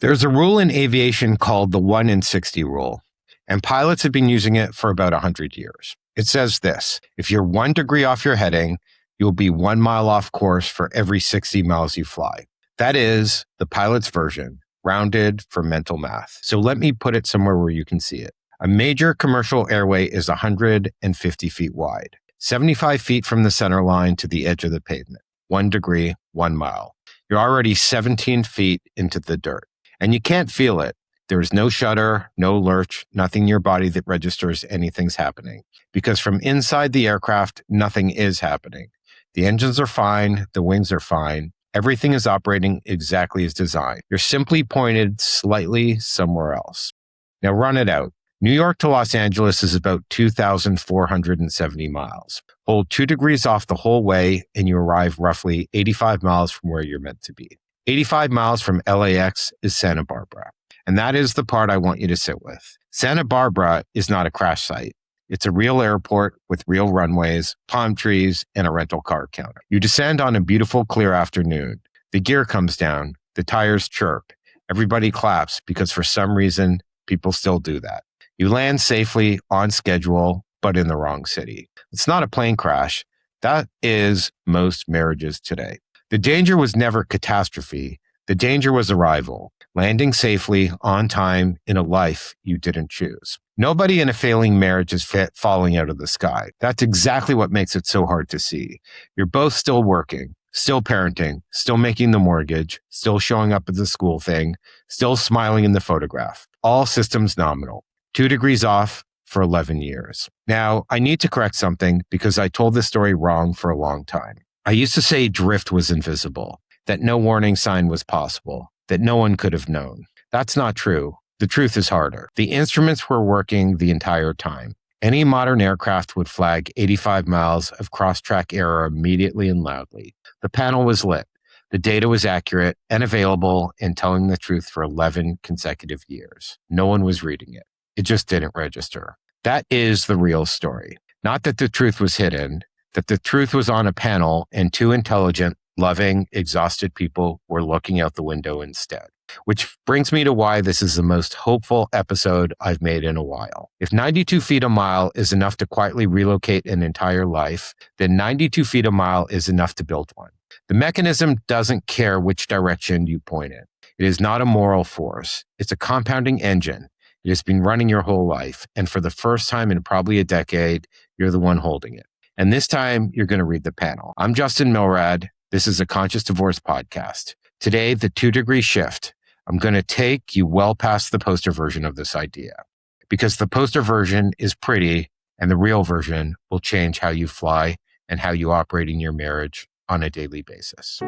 There's a rule in aviation called the 1 in 60 rule, and pilots have been using it for about 100 years. It says this: if you're 1 degree off your heading, you'll be 1 mile off course for every 60 miles you fly. That is the pilot's version, rounded for mental math. So let me put it somewhere where you can see it. A major commercial airway is 150 feet wide, 75 feet from the center line to the edge of the pavement. 1 degree, 1 mile. You're already 17 feet into the dirt. And you can't feel it. There is no shudder, no lurch, nothing in your body that registers anything's happening. Because from inside the aircraft, nothing is happening. The engines are fine, the wings are fine. Everything is operating exactly as designed. You're simply pointed slightly somewhere else. Now run it out. New York to Los Angeles is about 2,470 miles. Hold 2 degrees off the whole way and you arrive roughly 85 miles from where you're meant to be. 85 miles from LAX is Santa Barbara. And that is the part I want you to sit with. Santa Barbara is not a crash site. It's a real airport with real runways, palm trees, and a rental car counter. You descend on a beautiful, clear afternoon. The gear comes down. The tires chirp. Everybody claps because for some reason, people still do that. You land safely, on schedule, but in the wrong city. It's not a plane crash. That is most marriages today. The danger was never catastrophe. The danger was arrival, landing safely, on time, in a life you didn't choose. Nobody in a failing marriage is falling out of the sky. That's exactly what makes it so hard to see. You're both still working, still parenting, still making the mortgage, still showing up at the school thing, still smiling in the photograph. All systems nominal. 2 degrees off for 11 years. Now, I need to correct something because I told this story wrong for a long time. I used to say drift was invisible, that no warning sign was possible, that no one could have known. That's not true. The truth is harder. The instruments were working the entire time. Any modern aircraft would flag 85 miles of cross-track error immediately and loudly. The panel was lit. The data was accurate and available and telling the truth for 11 consecutive years. No one was reading it. It just didn't register. That is the real story. Not that the truth was hidden, that the truth was on a panel and 2 intelligent, loving, exhausted people were looking out the window instead. Which brings me to why this is the most hopeful episode I've made in a while. If 92 feet a mile is enough to quietly relocate an entire life, then 92 feet a mile is enough to build one. The mechanism doesn't care which direction you point it. It is not a moral force. It's a compounding engine. It has been running your whole life. And for the first time in probably a decade, you're the one holding it. And this time, you're going to read the panel. I'm Justin Milrad. This is a Conscious Divorce podcast. Today, the 2 degree shift. I'm going to take you well past the poster version of this idea because the poster version is pretty and the real version will change how you fly and how you operate in your marriage on a daily basis.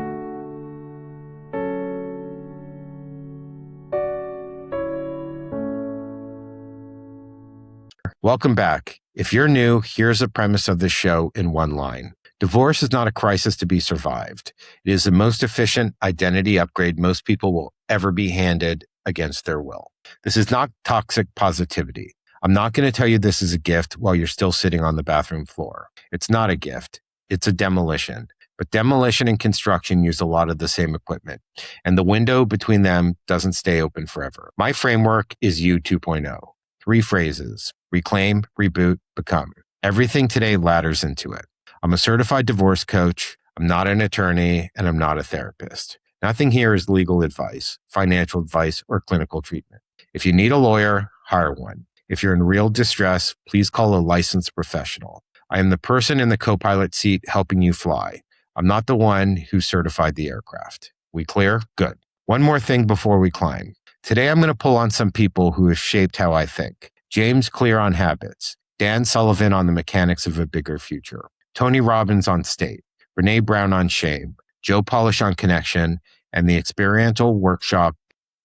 Welcome back. If you're new, here's the premise of this show in one line. Divorce is not a crisis to be survived. It is the most efficient identity upgrade most people will ever be handed against their will. This is not toxic positivity. I'm not going to tell you this is a gift while you're still sitting on the bathroom floor. It's not a gift. It's a demolition. But demolition and construction use a lot of the same equipment, and the window between them doesn't stay open forever. My framework is You 2.0. 3 phrases: reclaim, reboot, become. Everything today ladders into it. I'm a certified divorce coach. I'm not an attorney, and I'm not a therapist. Nothing here is legal advice, financial advice, or clinical treatment. If you need a lawyer, hire one. If you're in real distress, please call a licensed professional. I am the person in the co-pilot seat helping you fly. I'm not the one who certified the aircraft. We clear? Good. One more thing before we climb. Today, I'm going to pull on some people who have shaped how I think. James Clear on habits. Dan Sullivan on the mechanics of a bigger future. Tony Robbins on state. Brene Brown on shame. Joe Polish on connection. And the experiential workshop.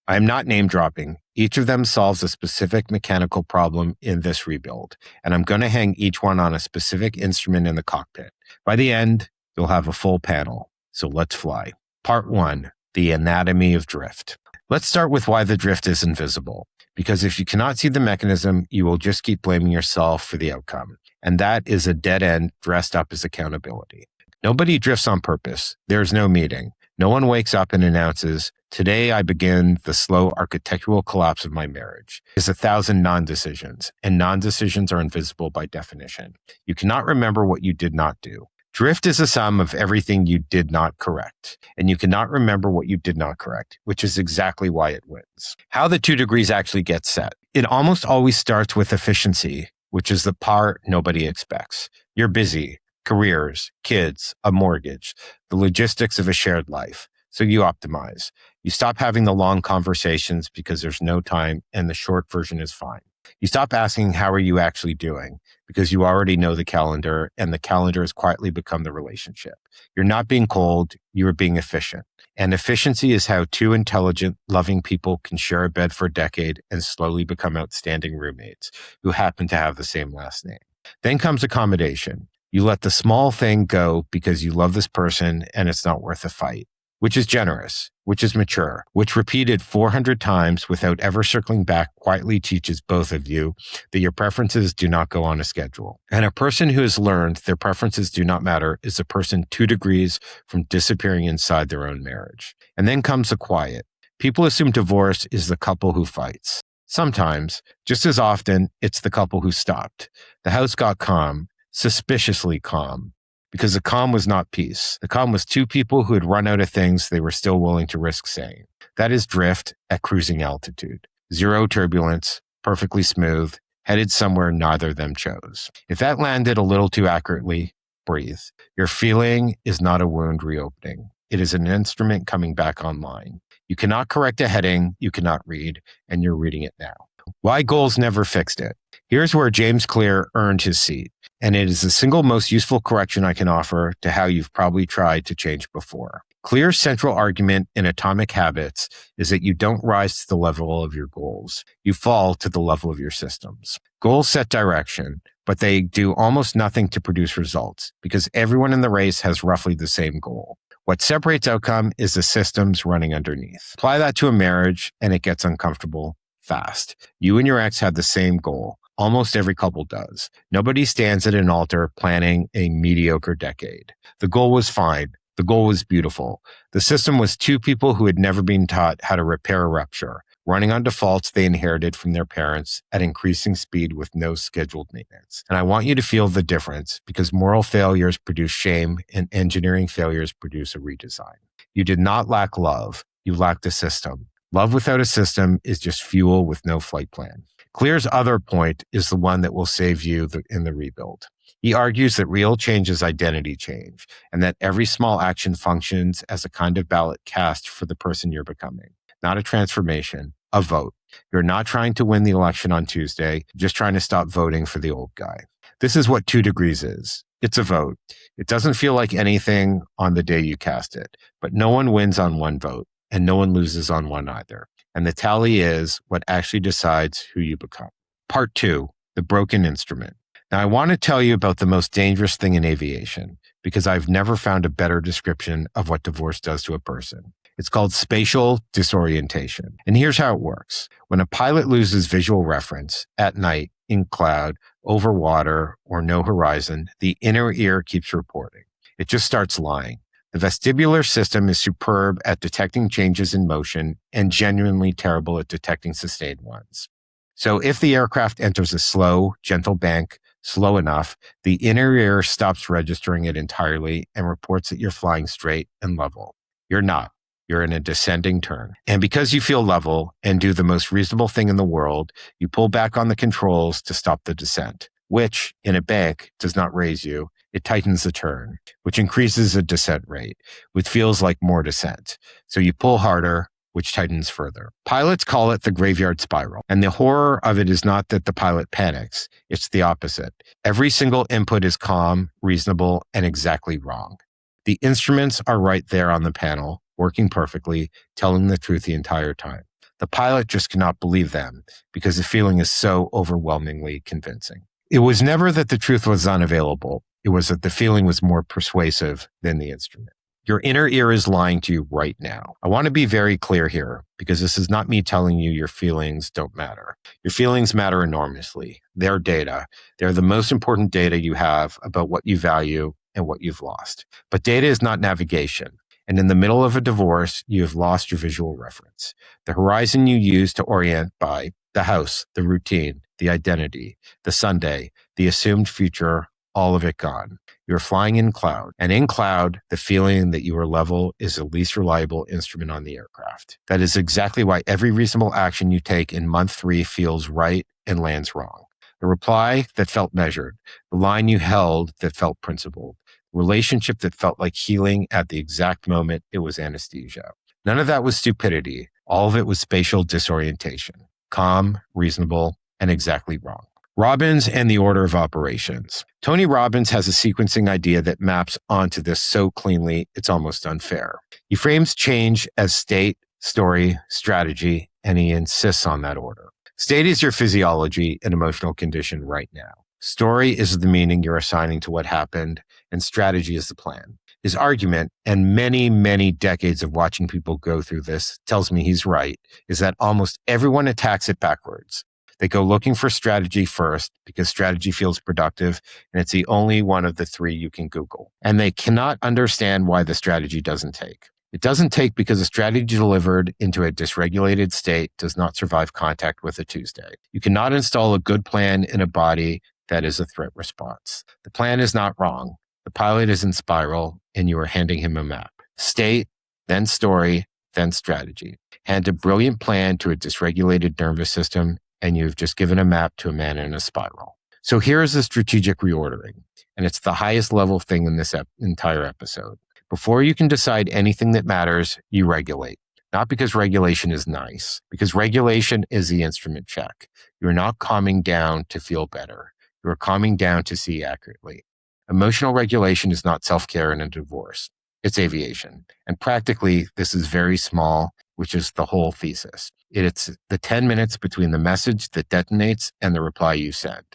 I am not name dropping. Each of them solves a specific mechanical problem in this rebuild. And I'm going to hang each one on a specific instrument in the cockpit. By the end, you'll have a full panel. So let's fly. Part 1. The anatomy of drift. Let's start with why the drift is invisible. Because if you cannot see the mechanism, you will just keep blaming yourself for the outcome. And that is a dead end dressed up as accountability. Nobody drifts on purpose. There's no meeting. No one wakes up and announces, Today, I begin the slow architectural collapse of my marriage. There's 1,000 non-decisions, and non-decisions are invisible by definition. You cannot remember what you did not do. Drift is a sum of everything you did not correct, and you cannot remember what you did not correct, which is exactly why it wins. How the 2 degrees actually get set. It almost always starts with efficiency, which is the part nobody expects. You're busy, careers, kids, a mortgage, the logistics of a shared life. So you optimize. You stop having the long conversations because there's no time and the short version is fine. You stop asking, how are you actually doing? Because you already know the calendar and the calendar has quietly become the relationship. You're not being cold, you are being efficient. And efficiency is how 2 intelligent, loving people can share a bed for a decade and slowly become outstanding roommates who happen to have the same last name. Then comes accommodation. You let the small thing go because you love this person and it's not worth a fight. Which is generous, which is mature, which repeated 400 times without ever circling back quietly teaches both of you that your preferences do not go on a schedule. And a person who has learned their preferences do not matter is a person 2 degrees from disappearing inside their own marriage. And then comes the quiet. People assume divorce is the couple who fights. Sometimes, just as often, it's the couple who stopped. The house got calm, suspiciously calm. Because the calm was not peace. The calm was 2 people who had run out of things they were still willing to risk saying. That is drift at cruising altitude. 0 turbulence, perfectly smooth, headed somewhere neither of them chose. If that landed a little too accurately, breathe. Your feeling is not a wound reopening. It is an instrument coming back online. You cannot correct a heading you cannot read, and you're reading it now. Why goals never fixed it. Here's where James Clear earned his seat, and it is the single most useful correction I can offer to how you've probably tried to change before. Clear's central argument in Atomic Habits is that you don't rise to the level of your goals. You fall to the level of your systems. Goals set direction, but they do almost nothing to produce results because everyone in the race has roughly the same goal. What separates outcome is the systems running underneath. Apply that to a marriage and it gets uncomfortable fast. You and your ex had the same goal. Almost every couple does. Nobody stands at an altar planning a mediocre decade. The goal was fine. The goal was beautiful. The system was 2 people who had never been taught how to repair a rupture, running on defaults they inherited from their parents at increasing speed with no scheduled maintenance. And I want you to feel the difference because moral failures produce shame and engineering failures produce a redesign. You did not lack love. You lacked a system. Love without a system is just fuel with no flight plan. Clear's other point is the one that will save you in the rebuild. He argues that real change is identity change, and that every small action functions as a kind of ballot cast for the person you're becoming. Not a transformation, a vote. You're not trying to win the election on Tuesday, you're just trying to stop voting for the old guy. This is what 2 degrees is. It's a vote. It doesn't feel like anything on the day you cast it, but no one wins on one vote, and no one loses on one either. And the tally is what actually decides who you become. Part 2, the broken instrument. Now, I want to tell you about the most dangerous thing in aviation because I've never found a better description of what divorce does to a person. It's called spatial disorientation. And here's how it works. When a pilot loses visual reference at night, in cloud, over water, or no horizon, the inner ear keeps reporting. It just starts lying. The vestibular system is superb at detecting changes in motion and genuinely terrible at detecting sustained ones. So if the aircraft enters a slow, gentle bank, slow enough, the inner ear stops registering it entirely and reports that you're flying straight and level. You're not. You're in a descending turn. And because you feel level and do the most reasonable thing in the world, you pull back on the controls to stop the descent, which in a bank does not raise you. It tightens the turn, which increases the descent rate, which feels like more descent. So you pull harder, which tightens further. Pilots call it the graveyard spiral. And the horror of it is not that the pilot panics. It's the opposite. Every single input is calm, reasonable, and exactly wrong. The instruments are right there on the panel, working perfectly, telling the truth the entire time. The pilot just cannot believe them because the feeling is so overwhelmingly convincing. It was never that the truth was unavailable. It was that the feeling was more persuasive than the instrument. Your inner ear is lying to you right now. I want to be very clear here because this is not me telling you your feelings don't matter. Your feelings matter enormously. They're data. They're the most important data you have about what you value and what you've lost. But data is not navigation. And in the middle of a divorce, you have lost your visual reference. The horizon you use to orient by, the house, the routine, the identity, the Sunday, the assumed future, all of it gone. You're flying in cloud. And in cloud, the feeling that you are level is the least reliable instrument on the aircraft. That is exactly why every reasonable action you take in month 3 feels right and lands wrong. The reply that felt measured, the line you held that felt principled, relationship that felt like healing at the exact moment it was anesthesia. None of that was stupidity. All of it was spatial disorientation. Calm, reasonable, and exactly wrong. Robbins and the order of operations. Tony Robbins has a sequencing idea that maps onto this so cleanly, it's almost unfair. He frames change as state, story, strategy, and he insists on that order. State is your physiology and emotional condition right now. Story is the meaning you're assigning to what happened, and strategy is the plan. His argument, and many, many decades of watching people go through this, tells me he's right, is that almost everyone attacks it backwards. They go looking for strategy first because strategy feels productive, and it's the only one of the 3 you can Google. And they cannot understand why the strategy doesn't take. It doesn't take because a strategy delivered into a dysregulated state does not survive contact with a Tuesday. You cannot install a good plan in a body that is a threat response. The plan is not wrong. The pilot is in spiral, and you are handing him a map. State, then story, then strategy. Hand a brilliant plan to a dysregulated nervous system, and you've just given a map to a man in a spiral. So here's the strategic reordering, and it's the highest level thing in this entire episode. Before you can decide anything that matters, you regulate. Not because regulation is nice, because regulation is the instrument check. You're not calming down to feel better. You're calming down to see accurately. Emotional regulation is not self-care in a divorce. It's aviation. And practically, this is very small, which is the whole thesis. It's the 10 minutes between the message that detonates and the reply you send.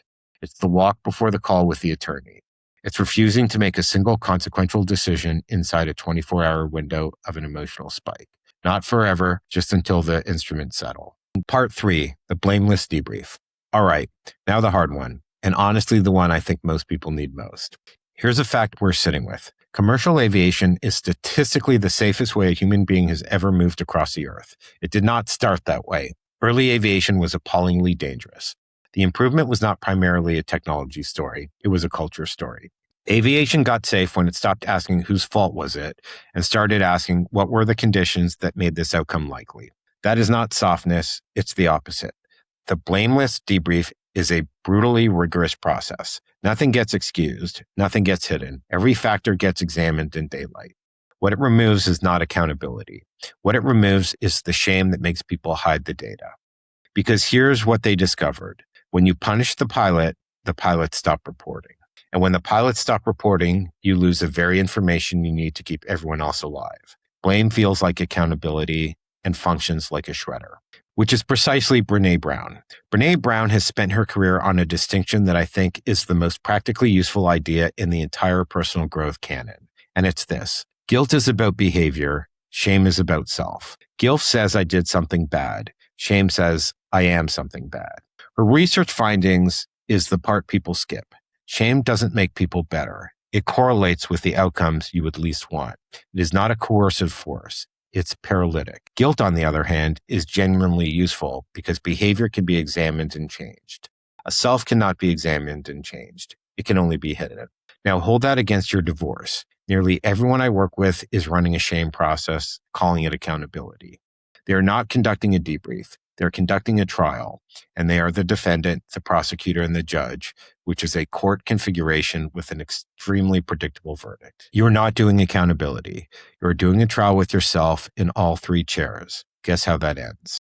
It's the walk before the call with the attorney. It's refusing to make a single consequential decision inside a 24-hour window of an emotional spike. Not forever, just until the instruments settle. Part 3, the blameless debrief. All right, now the hard one, and honestly the one I think most people need most. Here's a fact we're sitting with. Commercial aviation is statistically the safest way a human being has ever moved across the earth. It did not start that way. Early aviation was appallingly dangerous. The improvement was not primarily a technology story. It was a culture story. Aviation got safe when it stopped asking whose fault was it and started asking what were the conditions that made this outcome likely. That is not softness. It's the opposite. The blameless debrief is a brutally rigorous process. Nothing gets excused. Nothing gets hidden. Every factor gets examined in daylight. What it removes is not accountability. What it removes is the shame that makes people hide the data. Because here's what they discovered. When you punish the pilot stopped reporting. And when the pilots stop reporting, you lose the very information you need to keep everyone else alive. Blame feels like accountability and functions like a shredder, which is precisely Brené Brown. Brené Brown has spent her career on a distinction that I think is the most practically useful idea in the entire personal growth canon. And it's this. Guilt is about behavior. Shame is about self. Guilt says I did something bad. Shame says I am something bad. Her research findings is the part people skip. Shame doesn't make people better. It correlates with the outcomes you would least want. It is not a coercive force. It's paralytic. Guilt, on the other hand, is genuinely useful because behavior can be examined and changed. A self cannot be examined and changed. It can only be hidden. Now hold that against your divorce. Nearly everyone I work with is running a shame process, calling it accountability. They are not conducting a debrief. They're conducting a trial, and they are the defendant, the prosecutor, and the judge, which is a court configuration with an extremely predictable verdict. You're not doing accountability. You're doing a trial with yourself in all 3 chairs. Guess how that ends?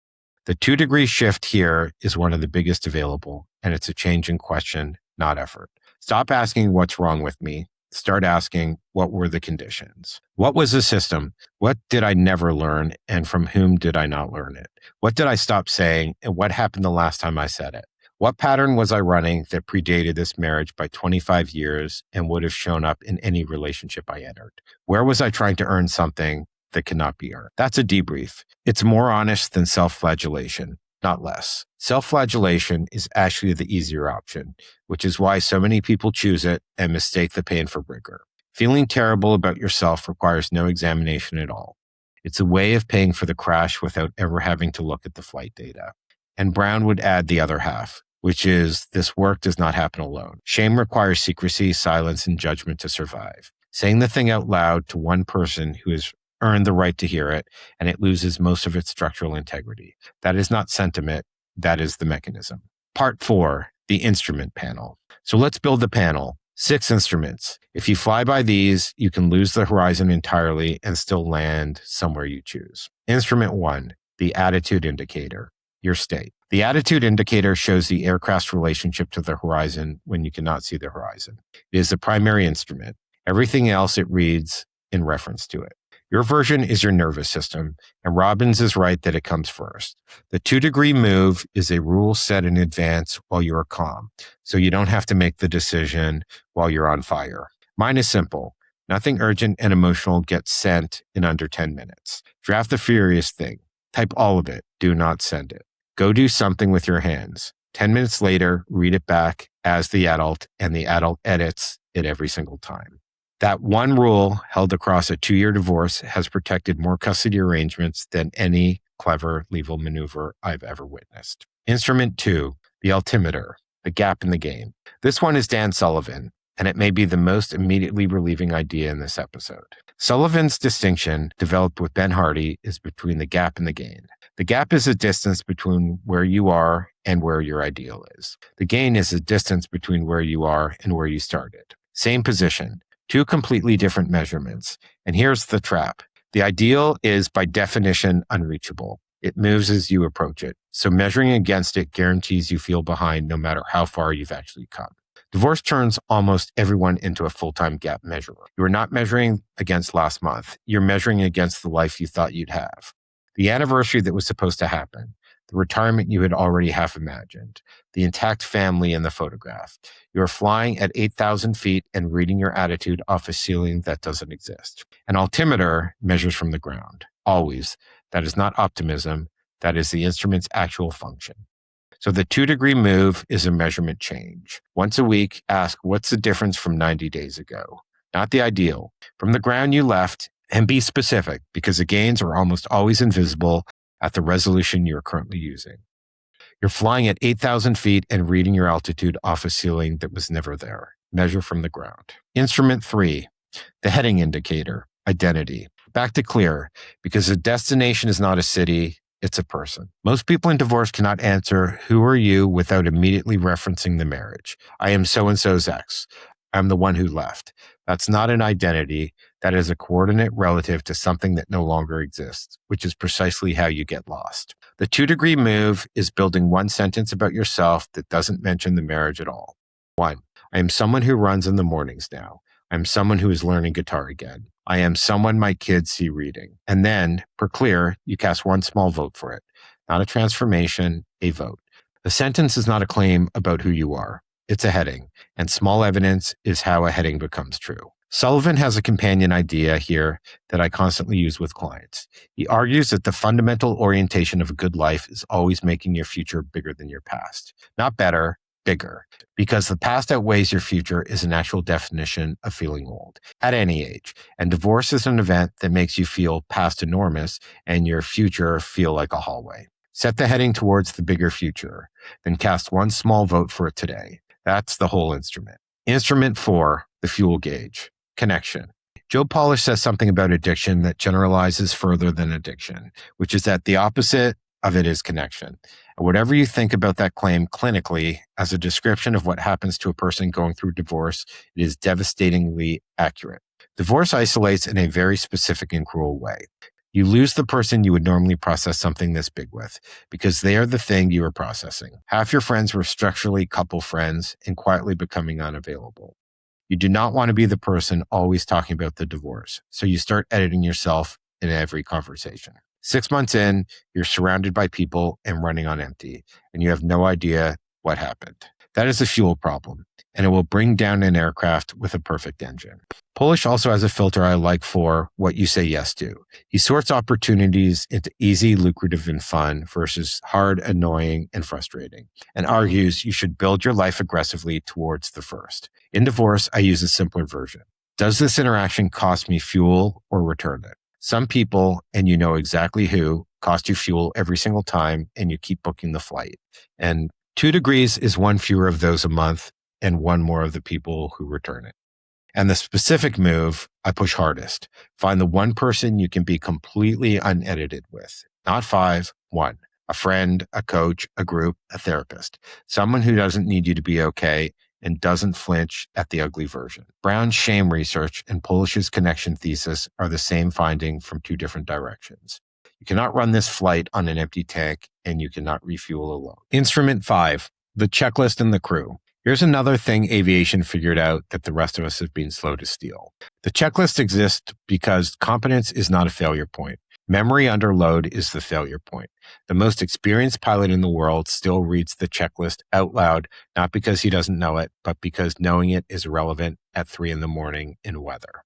The 2-degree shift here is one of the biggest available, and it's a change in question, not effort. Stop asking what's wrong with me. Start asking, what were the conditions? What was the system? What did I never learn? And from whom did I not learn it? What did I stop saying? And what happened the last time I said it? What pattern was I running that predated this marriage by 25 years and would have shown up in any relationship I entered? Where was I trying to earn something that cannot be earned? That's a debrief. It's more honest than self-flagellation, not less. Self-flagellation is actually the easier option, which is why so many people choose it and mistake the pain for rigor. Feeling terrible about yourself requires no examination at all. It's a way of paying for the crash without ever having to look at the flight data. And Brown would add the other half, which is this work does not happen alone. Shame requires secrecy, silence, and judgment to survive. Saying the thing out loud to one person who has earned the right to hear it, and it loses most of its structural integrity. That is not sentiment. That is the mechanism. Part 4, the instrument panel. So let's build the panel. 6 instruments. If you fly by these, you can lose the horizon entirely and still land somewhere you choose. Instrument 1, the attitude indicator, your state. The attitude indicator shows the aircraft's relationship to the horizon when you cannot see the horizon. It is the primary instrument. Everything else it reads in reference to it. Your version is your nervous system, and Robbins is right that it comes first. The 2-degree move is a rule set in advance while you are calm, so you don't have to make the decision while you're on fire. Mine is simple. Nothing urgent and emotional gets sent in under 10 minutes. Draft the furious thing. Type all of it. Do not send it. Go do something with your hands. 10 minutes later, read it back as the adult, and the adult edits it every single time. That one rule held across a 2-year divorce has protected more custody arrangements than any clever legal maneuver I've ever witnessed. Instrument 2, the altimeter, the gap in the game. This one is Dan Sullivan, and it may be the most immediately relieving idea in this episode. Sullivan's distinction, developed with Ben Hardy, is between the gap and the gain. The gap is a distance between where you are and where your ideal is. The gain is a distance between where you are and where you started. Same position. 2 completely different measurements. And here's the trap. The ideal is by definition unreachable. It moves as you approach it. So measuring against it guarantees you feel behind no matter how far you've actually come. Divorce turns almost everyone into a full-time gap measurer. You are not measuring against last month. You're measuring against the life you thought you'd have. The anniversary that was supposed to happen. The retirement you had already half imagined, the intact family in the photograph. You are flying at 8,000 feet and reading your attitude off a ceiling that doesn't exist. An altimeter measures from the ground. Always. That is not optimism. That is the instrument's actual function. So the 2-degree move is a measurement change. Once a week, ask what's the difference from 90 days ago? Not the ideal. From the ground you left, and be specific because the gains are almost always invisible at the resolution you're currently using. You're flying at 8,000 feet and reading your altitude off a ceiling that was never there. Measure from the ground. Instrument 3, the heading indicator, identity. Back to clear, because the destination is not a city, it's a person. Most people in divorce cannot answer, who are you, without immediately referencing the marriage. I am so-and-so's ex. I'm the one who left. That's not an identity. That is a coordinate relative to something that no longer exists, which is precisely how you get lost. The 2-degree move is building one sentence about yourself that doesn't mention the marriage at all. 1, I am someone who runs in the mornings now. I am someone who is learning guitar again. I am someone my kids see reading. And then, per clear, you cast one small vote for it. Not a transformation, a vote. The sentence is not a claim about who you are. It's a heading, and small evidence is how a heading becomes true. Sullivan has a companion idea here that I constantly use with clients. He argues that the fundamental orientation of a good life is always making your future bigger than your past. Not better, bigger. Because the past outweighs your future is an actual definition of feeling old at any age. And divorce is an event that makes you feel past enormous and your future feel like a hallway. Set the heading towards the bigger future, then cast one small vote for it today. That's the whole instrument. Instrument 4, the fuel gauge, connection. Joe Polish says something about addiction that generalizes further than addiction, which is that the opposite of it is connection. And whatever you think about that claim clinically as a description of what happens to a person going through divorce, it is devastatingly accurate. Divorce isolates in a very specific and cruel way. You lose the person you would normally process something this big with because they are the thing you are processing. Half your friends were structurally couple friends and quietly becoming unavailable. You do not want to be the person always talking about the divorce, so you start editing yourself in every conversation. 6 months in, you're surrounded by people and running on empty, and you have no idea what happened. That is a fuel problem, and it will bring down an aircraft with a perfect engine. Polish also has a filter I like for what you say yes to. He sorts opportunities into easy, lucrative, and fun versus hard, annoying, and frustrating, and argues you should build your life aggressively towards the first. In divorce, I use a simpler version. Does this interaction cost me fuel or return it? Some people, and you know exactly who, cost you fuel every single time and you keep booking the flight. And 2 degrees is one fewer of those a month and one more of the people who return it. And the specific move, I push hardest. Find the one person you can be completely unedited with. Not 5, 1. A friend, a coach, a group, a therapist. Someone who doesn't need you to be okay and doesn't flinch at the ugly version. Brown's shame research and Polish's connection thesis are the same finding from 2 different directions. You cannot run this flight on an empty tank, and you cannot refuel alone. Instrument 5, the checklist and the crew. Here's another thing aviation figured out that the rest of us have been slow to steal. The checklist exists because competence is not a failure point. Memory under load is the failure point. The most experienced pilot in the world still reads the checklist out loud, not because he doesn't know it, but because knowing it is irrelevant at 3 a.m. in weather.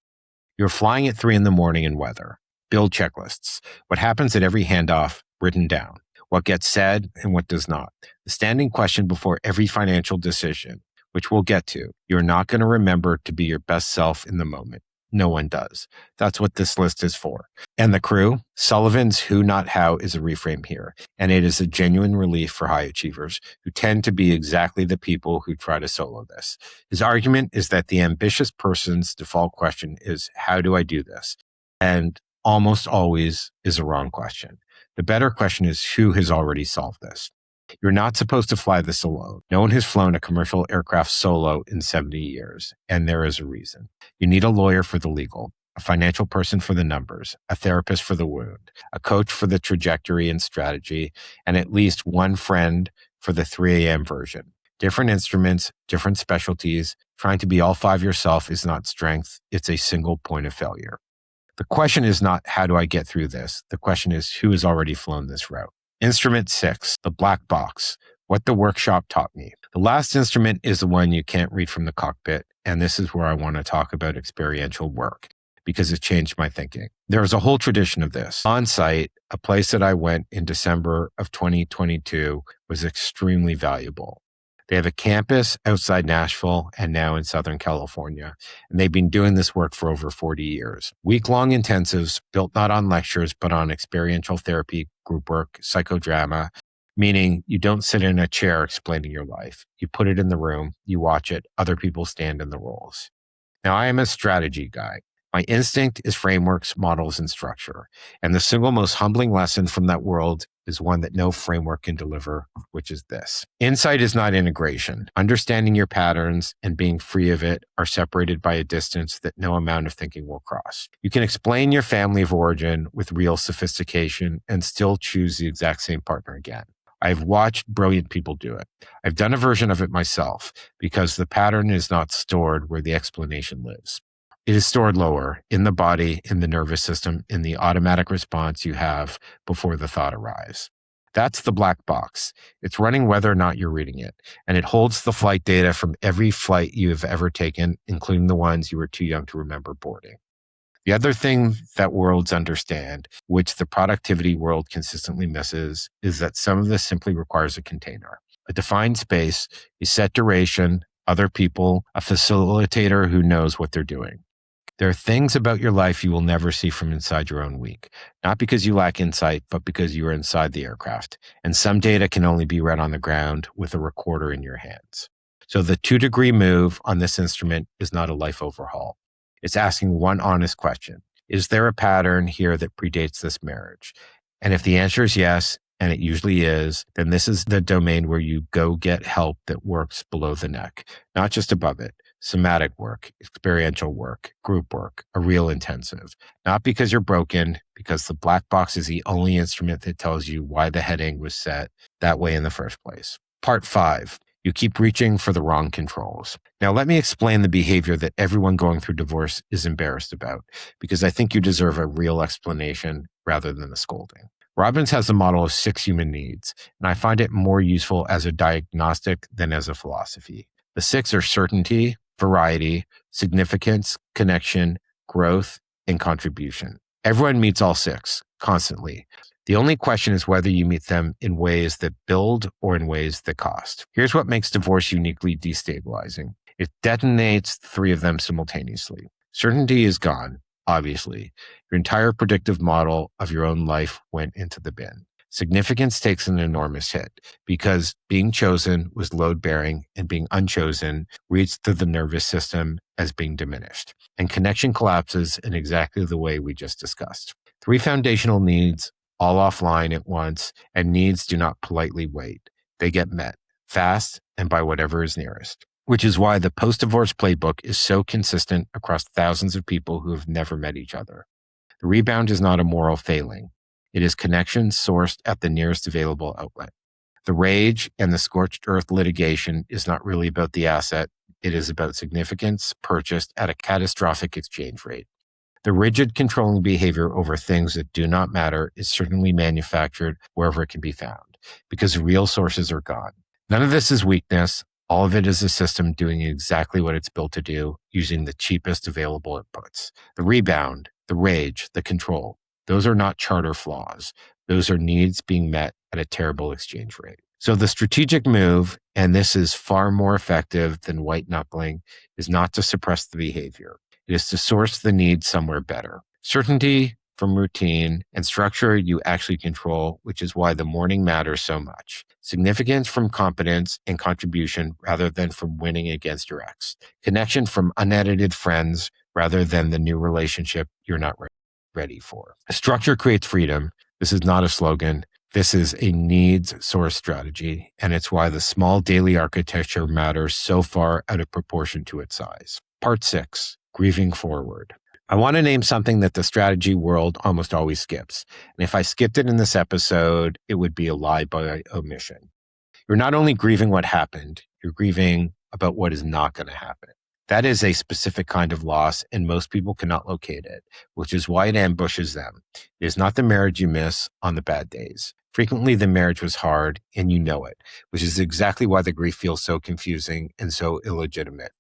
You're flying at 3 a.m. in weather. Build checklists. What happens at every handoff, written down. What gets said and what does not. The standing question before every financial decision, which we'll get to. You're not going to remember to be your best self in the moment. No one does. That's what this list is for. And the crew, Sullivan's who, not how is a reframe here. And it is a genuine relief for high achievers who tend to be exactly the people who try to solo this. His argument is that the ambitious person's default question is, how do I do this? And almost always is a wrong question. The better question is, who has already solved this? You're not supposed to fly this alone. No one has flown a commercial aircraft solo in 70 years, and there is a reason. You need a lawyer for the legal, a financial person for the numbers, a therapist for the wound, a coach for the trajectory and strategy, and at least one friend for the 3 a.m. version. Different instruments, different specialties. Trying to be all 5 yourself is not strength. It's a single point of failure. The question is not, how do I get through this? The question is, who has already flown this route? Instrument 6, the black box, what the workshop taught me. The last instrument is the one you can't read from the cockpit, and this is where I want to talk about experiential work, because it changed my thinking. There is a whole tradition of this. On site, a place that I went in December of 2022 was extremely valuable. They have a campus outside Nashville and now in Southern California, and they've been doing this work for over 40 years. Week-long intensives built not on lectures, but on experiential therapy, group work, psychodrama, meaning you don't sit in a chair explaining your life. You put it in the room, you watch it, other people stand in the roles. Now, I am a strategy guy. My instinct is frameworks, models, and structure. And the single most humbling lesson from that world is one that no framework can deliver, which is this. Insight is not integration. Understanding your patterns and being free of it are separated by a distance that no amount of thinking will cross. You can explain your family of origin with real sophistication and still choose the exact same partner again. I've watched brilliant people do it. I've done a version of it myself because the pattern is not stored where the explanation lives. It is stored lower in the body, in the nervous system, in the automatic response you have before the thought arrives. That's the black box. It's running whether or not you're reading it, and it holds the flight data from every flight you have ever taken, including the ones you were too young to remember boarding. The other thing that worlds understand, which the productivity world consistently misses, is that some of this simply requires a container, a defined space, a set duration, other people, a facilitator who knows what they're doing. There are things about your life you will never see from inside your own week, not because you lack insight, but because you are inside the aircraft. And some data can only be read on the ground with a recorder in your hands. So the 2-degree move on this instrument is not a life overhaul. It's asking one honest question. Is there a pattern here that predates this marriage? And if the answer is yes, and it usually is, then this is the domain where you go get help that works below the neck, not just above it. Somatic work, experiential work, group work, a real intensive. Not because you're broken, because the black box is the only instrument that tells you why the heading was set that way in the first place. Part 5. You keep reaching for the wrong controls. Now, let me explain the behavior that everyone going through divorce is embarrassed about, because I think you deserve a real explanation rather than a scolding. Robbins has a model of 6 human needs, and I find it more useful as a diagnostic than as a philosophy. The 6 are certainty, variety, significance, connection, growth, and contribution. Everyone meets all 6 constantly. The only question is whether you meet them in ways that build or in ways that cost. Here's what makes divorce uniquely destabilizing. It detonates 3 of them simultaneously. Certainty is gone, obviously. Your entire predictive model of your own life went into the bin. Significance takes an enormous hit because being chosen was load-bearing and being unchosen reads through the nervous system as being diminished. And connection collapses in exactly the way we just discussed. 3 foundational needs, all offline at once, and needs do not politely wait. They get met fast and by whatever is nearest. Which is why the post-divorce playbook is so consistent across thousands of people who have never met each other. The rebound is not a moral failing. It is connection sourced at the nearest available outlet. The rage and the scorched earth litigation is not really about the asset. It is about significance purchased at a catastrophic exchange rate. The rigid controlling behavior over things that do not matter is certainly manufactured wherever it can be found because real sources are gone. None of this is weakness. All of it is a system doing exactly what it's built to do using the cheapest available inputs. The rebound, the rage, the control. Those are not charter flaws. Those are needs being met at a terrible exchange rate. So the strategic move, and this is far more effective than white knuckling, is not to suppress the behavior. It is to source the need somewhere better. Certainty from routine and structure you actually control, which is why the morning matters so much. Significance from competence and contribution rather than from winning against your ex. Connection from unedited friends rather than the new relationship you're not ready for. Structure creates freedom. This is not a slogan. This is a needs source strategy, and it's why the small daily architecture matters so far out of proportion to its size. Part 6, Grieving Forward. I want to name something that the strategy world almost always skips. And if I skipped it in this episode, it would be a lie by omission. You're not only grieving what happened, you're grieving about what is not going to happen. That is a specific kind of loss, and most people cannot locate it, which is why it ambushes them. It is not the marriage you miss on the bad days. Frequently, the marriage was hard, and you know it, which is exactly why the grief feels so confusing and so illegitimate.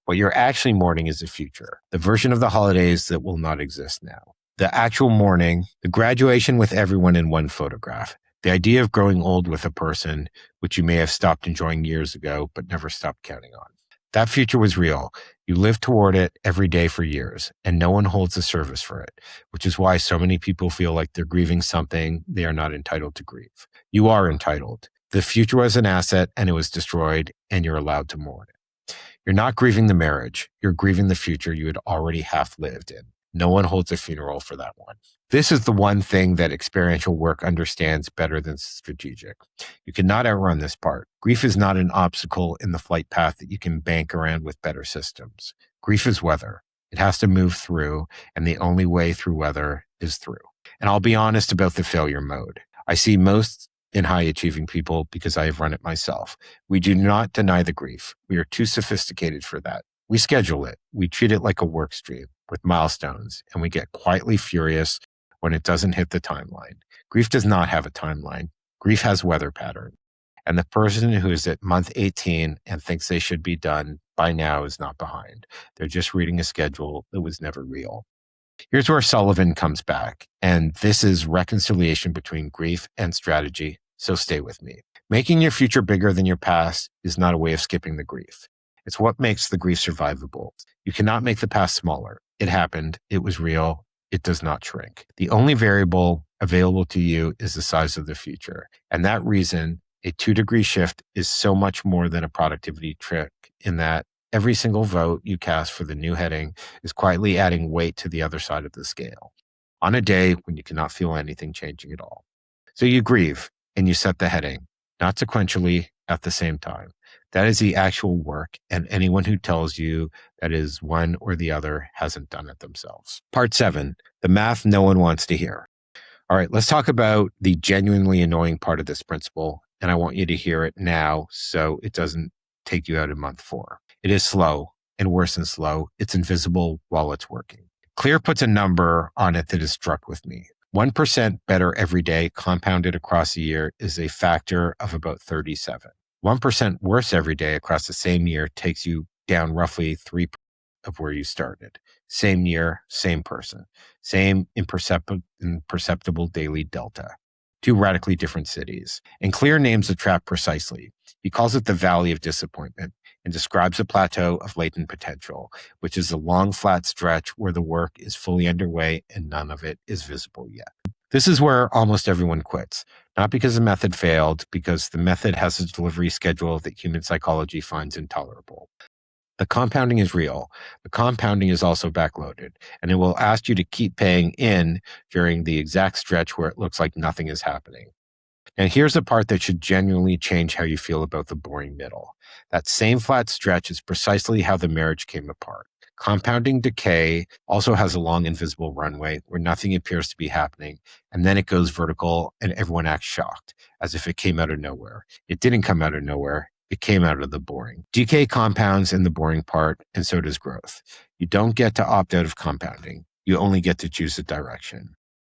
What you're actually mourning is the future, the version of the holidays that will not exist now. The actual mourning, the graduation with everyone in one photograph, the idea of growing old with a person, which you may have stopped enjoying years ago, but never stopped counting on. That future was real. You lived toward it every day for years, and no one holds a service for it, which is why so many people feel like they're grieving something they are not entitled to grieve. You are entitled. The future was an asset, and it was destroyed, and you're allowed to mourn it. You're not grieving the marriage. You're grieving the future you had already half lived in. No one holds a funeral for that one. This is the one thing that experiential work understands better than strategic. You cannot outrun this part. Grief is not an obstacle in the flight path that you can bank around with better systems. Grief is weather. It has to move through, and the only way through weather is through. And I'll be honest about the failure mode. I see most in high achieving people because I have run it myself. We do not deny the grief. We are too sophisticated for that. We schedule it. We treat it like a work stream with milestones, and we get quietly furious when it doesn't hit the timeline. Grief does not have a timeline. Grief has weather pattern. And the person who is at month 18 and thinks they should be done by now is not behind. They're just reading a schedule that was never real. Here's where Sullivan comes back, and this is reconciliation between grief and strategy, so stay with me. Making your future bigger than your past is not a way of skipping the grief. It's what makes the grief survivable. You cannot make the past smaller. It happened. It was real. It does not shrink. The only variable available to you is the size of the future. And that reason, a 2-degree shift is so much more than a productivity trick in that every single vote you cast for the new heading is quietly adding weight to the other side of the scale on a day when you cannot feel anything changing at all. So you grieve and you set the heading, not sequentially at the same time. That is the actual work, and anyone who tells you that is one or the other hasn't done it themselves. Part 7, the math no one wants to hear. All right, let's talk about the genuinely annoying part of this principle, and I want you to hear it now so it doesn't take you out in month 4. It is slow, and worse than slow, it's invisible while it's working. Clear puts a number on it that has struck with me. 1% better every day compounded across a year is a factor of about 37. 1% worse every day across the same year takes you down roughly 3% of where you started. Same year, same person. Same imperceptible daily delta. 2 radically different cities. And Clear names the trap precisely. He calls it the valley of disappointment. and describes a plateau of latent potential, which is a long, flat stretch where the work is fully underway and none of it is visible yet. This is where almost everyone quits, not because the method failed, because the method has a delivery schedule that human psychology finds intolerable. The compounding is real. The compounding is also backloaded, and it will ask you to keep paying in during the exact stretch where it looks like nothing is happening. And here's the part that should genuinely change how you feel about the boring middle. That same flat stretch is precisely how the marriage came apart. Compounding decay also has a long invisible runway where nothing appears to be happening, and then it goes vertical and everyone acts shocked, as if it came out of nowhere. It didn't come out of nowhere. It came out of the boring. Decay compounds in the boring part, and so does growth. You don't get to opt out of compounding. You only get to choose a direction.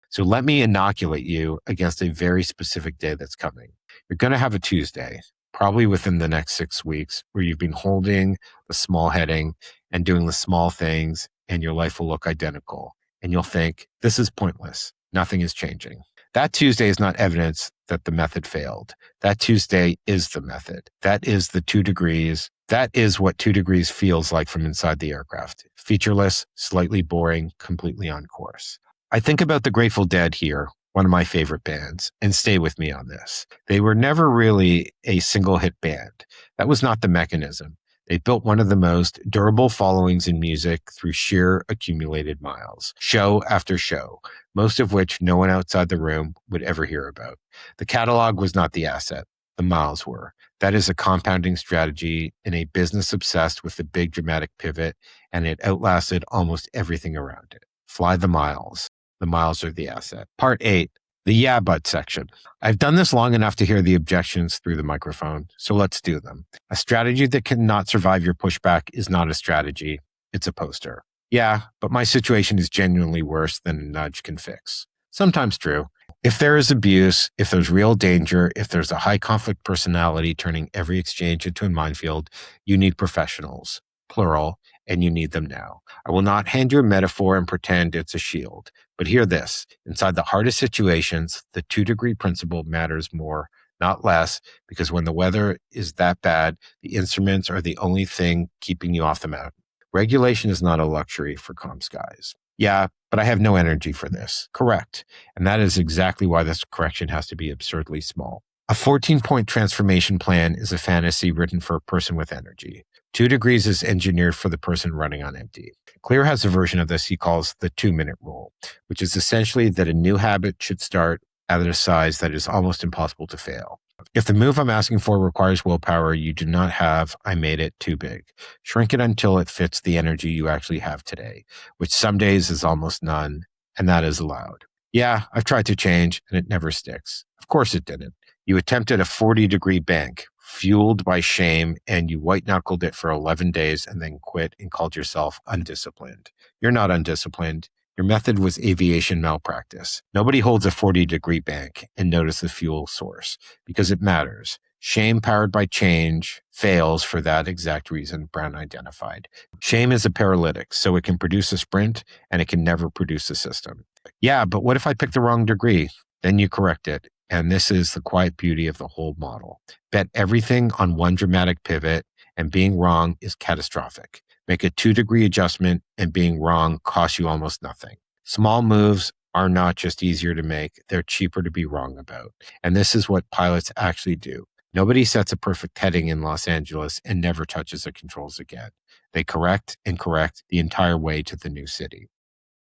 So let me inoculate you against a very specific day that's coming. You're going to have a Tuesday, probably within the next 6 weeks, where you've been holding the small heading and doing the small things, and your life will look identical. And you'll think, this is pointless. Nothing is changing. That Tuesday is not evidence that the method failed. That Tuesday is the method. That is the 2 degrees. That is what 2 degrees feels like from inside the aircraft. Featureless, slightly boring, completely on course. I think about the Grateful Dead here, one of my favorite bands, and stay with me on this. They were never really a single hit band. That was not the mechanism. They built one of the most durable followings in music through sheer accumulated miles, show after show, most of which no one outside the room would ever hear about. The catalog was not the asset. The miles were. That is a compounding strategy in a business obsessed with the big dramatic pivot, and it outlasted almost everything around it. Fly the miles. The miles are the asset. Part 8, the yeah, but section. I've done this long enough to hear the objections through the microphone, so let's do them. A strategy that cannot survive your pushback is not a strategy. It's a poster. Yeah, but my situation is genuinely worse than a nudge can fix. Sometimes true. If there is abuse, if there's real danger, if there's a high conflict personality turning every exchange into a minefield, you need professionals, plural, and you need them now. I will not hand you a metaphor and pretend it's a shield. But hear this, inside the hardest situations, the 2 degree principle matters more, not less, because when the weather is that bad, the instruments are the only thing keeping you off the mountain. Regulation is not a luxury for calm skies. Yeah, but I have no energy for this. Correct. And that is exactly why this correction has to be absurdly small. A 14-point transformation plan is a fantasy written for a person with energy. 2 degrees is engineered for the person running on empty. Clear has a version of this he calls the 2-minute rule, which is essentially that a new habit should start at a size that is almost impossible to fail. If the move I'm asking for requires willpower you do not have, I made it too big. Shrink it until it fits the energy you actually have today, which some days is almost none, and that is allowed. Yeah, I've tried to change, and it never sticks. Of course it didn't. You attempted a 40-degree bank, fueled by shame, and you white-knuckled it for 11 days and then quit and called yourself undisciplined. You're not undisciplined. Your method was aviation malpractice. Nobody holds a 40-degree bank and notice the fuel source because it matters. Shame powered by change fails for that exact reason Brown identified. Shame is a paralytic, so it can produce a sprint and it can never produce a system. Yeah, but what if I pick the wrong degree? Then you correct it. And this is the quiet beauty of the whole model. Bet everything on one dramatic pivot, and being wrong is catastrophic. Make a 2-degree adjustment, and being wrong costs you almost nothing. Small moves are not just easier to make, they're cheaper to be wrong about. And this is what pilots actually do. Nobody sets a perfect heading in Los Angeles and never touches the controls again. They correct and correct the entire way to the new city.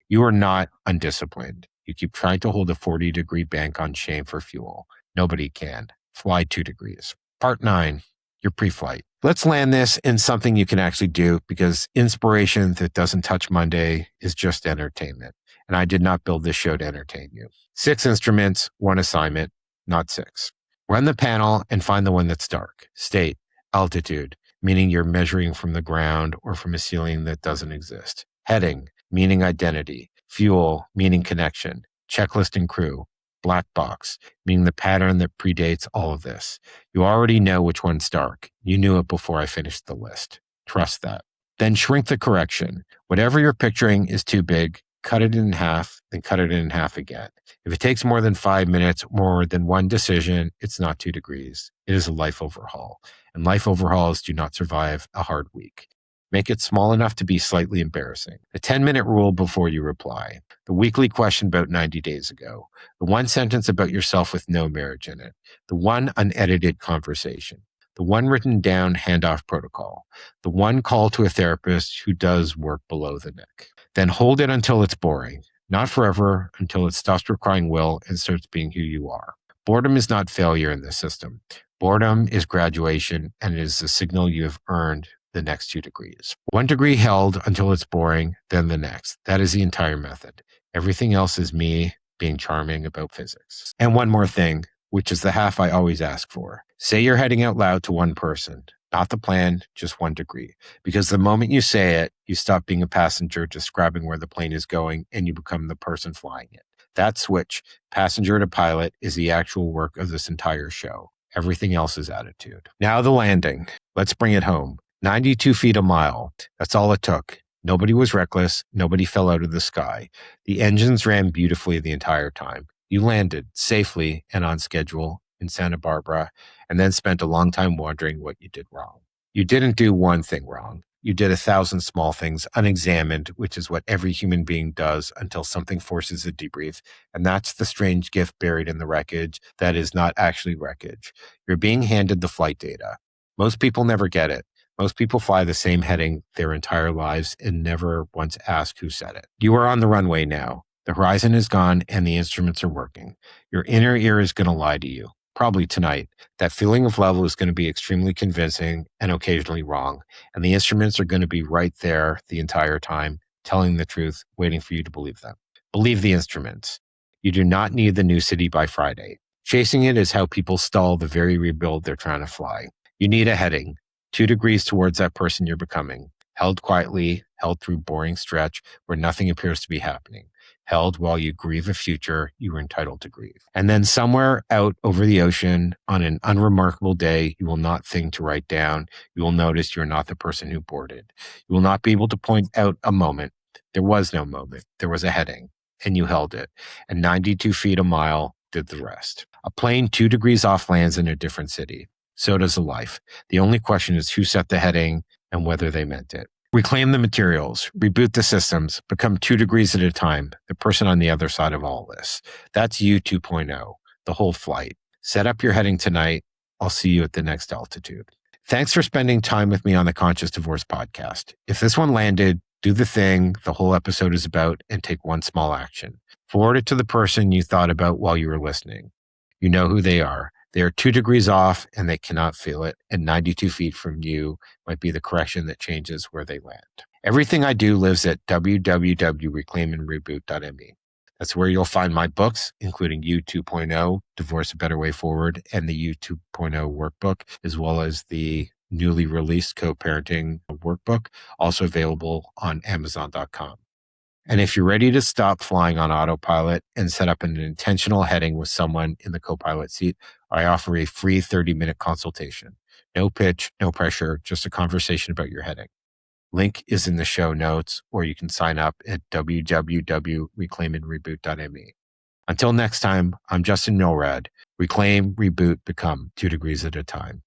You are not undisciplined. You keep trying to hold a 40-degree bank on shame for fuel. Nobody can. Fly 2 degrees. Part 9, your pre-flight. Let's land this in something you can actually do because inspiration that doesn't touch Monday is just entertainment. And I did not build this show to entertain you. 6 instruments, 1 assignment, not 6. Run the panel and find the one that's dark. State, altitude, meaning you're measuring from the ground or from a ceiling that doesn't exist. Heading, meaning identity. Fuel, meaning connection. Checklist and crew. Black box, meaning the pattern that predates all of this. You already know which one's dark. You knew it before I finished the list. Trust that. Then shrink the correction. Whatever you're picturing is too big. cut it in half, then cut it in half again. If it takes more than 5 minutes, more than one decision, it's not 2 degrees. It is a life overhaul. And life overhauls do not survive a hard week. Make it small enough to be slightly embarrassing. The 10-minute rule before you reply. The weekly question about 90 days ago. The one sentence about yourself with no marriage in it. The one unedited conversation. The one written down handoff protocol. The one call to a therapist who does work below the neck. Then hold it until it's boring. Not forever, until it stops requiring will and starts being who you are. Boredom is not failure in this system. Boredom is graduation, and it is a signal you have earned the next 2 degrees. 1 degree held until it's boring, then the next. That is the entire method. Everything else is me being charming about physics. And one more thing, which is the half I always ask for. Say you're heading out loud to one person, not the plan, just 1 degree. Because the moment you say it, you stop being a passenger describing where the plane is going and you become the person flying it. That switch, passenger to pilot, is the actual work of this entire show. Everything else is attitude. Now the landing. Let's bring it home. 92 feet a mile. That's all it took. Nobody was reckless. Nobody fell out of the sky. The engines ran beautifully the entire time. You landed safely and on schedule in Santa Barbara, and then spent a long time wondering what you did wrong. You didn't do one thing wrong. You did 1,000 small things unexamined, which is what every human being does until something forces a debrief. And that's the strange gift buried in the wreckage that is not actually wreckage. You're being handed the flight data. Most people never get it. Most people fly the same heading their entire lives and never once ask who said it. You are on the runway now. The horizon is gone and the instruments are working. Your inner ear is going to lie to you. Probably tonight. That feeling of level is going to be extremely convincing and occasionally wrong. And the instruments are going to be right there the entire time, telling the truth, waiting for you to believe them. Believe the instruments. You do not need the new city by Friday. Chasing it is how people stall the very rebuild they're trying to fly. You need a heading, 2 degrees towards that person you're becoming. Held quietly, held through boring stretch where nothing appears to be happening. Held while you grieve a future you were entitled to grieve. And then somewhere out over the ocean on an unremarkable day, you will not think to write down. You will notice you're not the person who boarded. You will not be able to point out a moment. There was no moment. There was a heading, and you held it. And 92 feet a mile did the rest. A plane 2 degrees off lands in a different city. So does a life. The only question is who set the heading and whether they meant it. Reclaim the materials, reboot the systems, become 2 degrees at a time, the person on the other side of all this. That's you 2.0, the whole flight. Set up your heading tonight. I'll see you at the next altitude. Thanks for spending time with me on the Conscious Divorce podcast. If this one landed, do the thing the whole episode is about and take one small action. Forward it to the person you thought about while you were listening. You know who they are. They are 2 degrees off and they cannot feel it. And 92 feet from you might be the correction that changes where they land. Everything I do lives at www.reclaimandreboot.me. That's where you'll find my books, including You 2.0, Divorce a Better Way Forward, and the You 2.0 workbook, as well as the newly released co-parenting workbook, also available on Amazon.com. And if you're ready to stop flying on autopilot and set up an intentional heading with someone in the co-pilot seat, I offer a free 30-minute consultation. No pitch, no pressure, just a conversation about your heading. Link is in the show notes, or you can sign up at www.reclaimandreboot.me. Until next time, I'm Justin Milrad. Reclaim, reboot, become 2 degrees at a time.